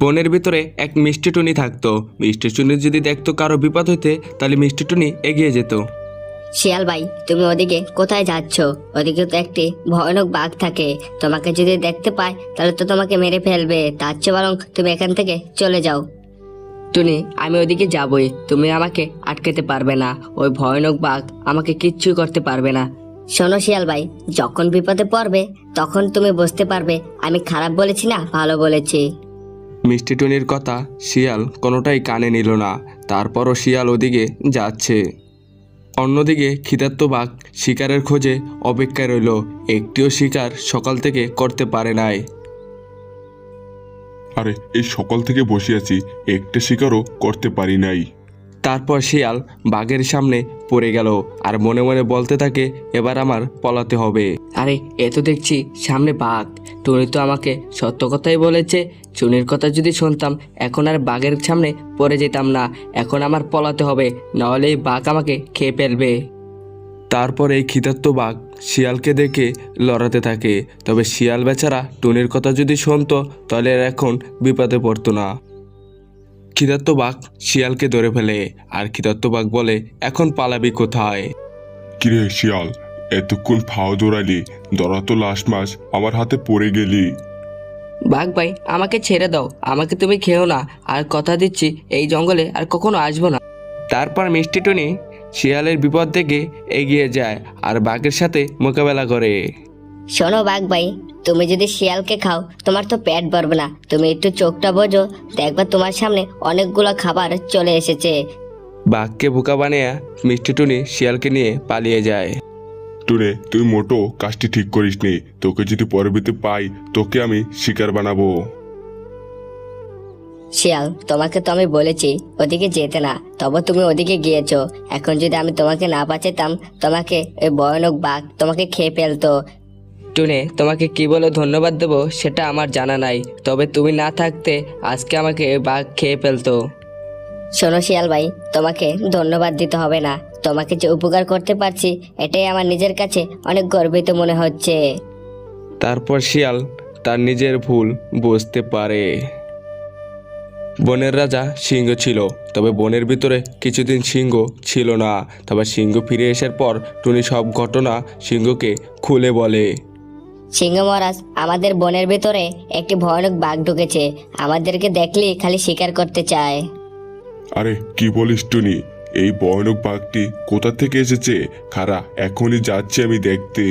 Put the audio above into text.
বনের ভিতরে এক মিষ্টি টুনি থাকতো। মিষ্টি টুনি যদি দেখতো কারো বিপদ হইতে, তাহলে মিষ্টি টুনি এগিয়ে যেত। শিয়াল ভাই, তুমি ওদিকে কোথায় যাচ্ছ? ওদিকে তো একটি ভয়ানক বাঘ থাকে। তোমাকে যদি দেখতে পায় তাহলে তো তোমাকে মেরে ফেলবে। তার চেয়ে বরং তুমি এখান থেকে চলে যাও। টুনি, আমি ওদিকে যাবই, তুমি আমাকে আটকাতে পারবে না। ওই ভয়ানক বাঘ আমাকে কিচ্ছু করতে পারবে না। শোনো শিয়াল ভাই, যখন বিপদে পড়বে তখন তুমি বুঝতে পারবে আমি খারাপ বলেছি না ভালো বলেছি। মিষ্টি টুনির কথা শিয়াল কোনোটাই কানে নিল না। তারপরও শিয়াল ওদিকে যাচ্ছে। অন্যদিকে ক্ষিধার্ত বাঘ শিকারের খোঁজে অপেক্ষায় রইল। একটিও শিকার সকাল থেকে করতে পারে নাই। আরে এই সকাল থেকে বসে আছি, একটা শিকারও করতে পারি নাই। তারপর শিয়াল বাঘের সামনে পড়ে গেল আর মনে মনে বলতে থাকে, এবার আমার পলাতে হবে। আরে এ তো দেখছি সামনে বাঘ। টুনি তো আমাকে সত্য কথাই বলেছে। টুনির কথা যদি শুনতাম এখন আর বাঘের সামনে পড়ে যেতাম না। এখন আমার পলাতে হবে, নাহলে এই বাঘ আমাকে খেয়ে ফেলবে। তারপর এই ক্ষিধার্ত বাঘ শিয়ালকে দেখে লড়াতে থাকে। তবে শিয়াল বেচারা টুনির কথা যদি শুনতো তাহলে আর এখন বিপদে পড়তো না। ক্ষিধার্ত বাঘ শিয়ালকে ধরে ফেলে আর ক্ষিধার্ত বাঘ বলে, এখন পালাবি কোথায়? কিরে শিয়াল, এতক্ষণ ফাও দৌড়ালি, দৌড়া তো লাস্ট মাস আমার হাতে পড়ে গেলি। বাঘ ভাই, আমাকে ছেড়ে দাও, আমাকে তুমি খেও না। আর কথা দিচ্ছি এই জঙ্গলে আর কখনো আসবো না। তারপর মিষ্টি টুনি শিয়ালের বিপদ থেকে এগিয়ে যায় আর বাঘের সাথে মোকাবেলা করে। শোনো বাঘ ভাই, তুমি যদি শিয়ালকে খাও তোমার তো পেট ভরবে না। তুমি একটু চোখটা বোঝো, দেখবা তোমার সামনে অনেকগুলো খাবার চলে এসেছে। বাঘকে বোকা বানিয়ে মিষ্টি টুনি শিয়ালকে নিয়ে পালিয়ে যায়। টুনে, তুই মোটো কাজটি ঠিক করিস নি। তোকে যদি পরবর্তীতে পাই তোকে আমি শিকার বানাবো। শিয়াল, তোমাকে তো আমি বলেছি ওদিকে যেতে না, তবে তুমি ওদিকে গিয়েছো। এখন যদি আমি তোমাকে না বাঁচাতাম তোমাকে ওই ভয়ানক বাঘ তোমাকে খেয়ে ফেলতো। টুনে, তোমাকে কি বলে ধন্যবাদ দেবো সেটা আমার জানা নাই, তবে তুমি না থাকতে আজকে আমাকে বাঘ খেয়ে ফেলতো। শোনো শিয়াল ভাই, তোমাকে ধন্যবাদ দিতে হবে না। তোমাকে যে উপকার করতে পারছি এটাই আমার নিজের কাছে অনেক গর্বিত মনে হচ্ছে। তারপর শিয়াল তার নিজের ভুল বুঝতে পারে। বনের রাজা সিংহ ছিল, তবে বনের ভিতরে কিছুদিন সিংহ ছিল না। তবে সিংহ ফিরে আসার পর টুনি সব ঘটনা সিংহকে খুলে বলে। সিংহ মহারাজ, আমাদের বনের ভেতরে একটি ভয়ানক বাঘ ঢুকেছে। আমাদেরকে দেখলেই খালি শিকার করতে চায়। আরে কি বলিস টুনি, এই ভয়ানক বাঘটি কোথা থেকে এসেছে? খারা, এখনই যাচ্ছি আমি দেখতে।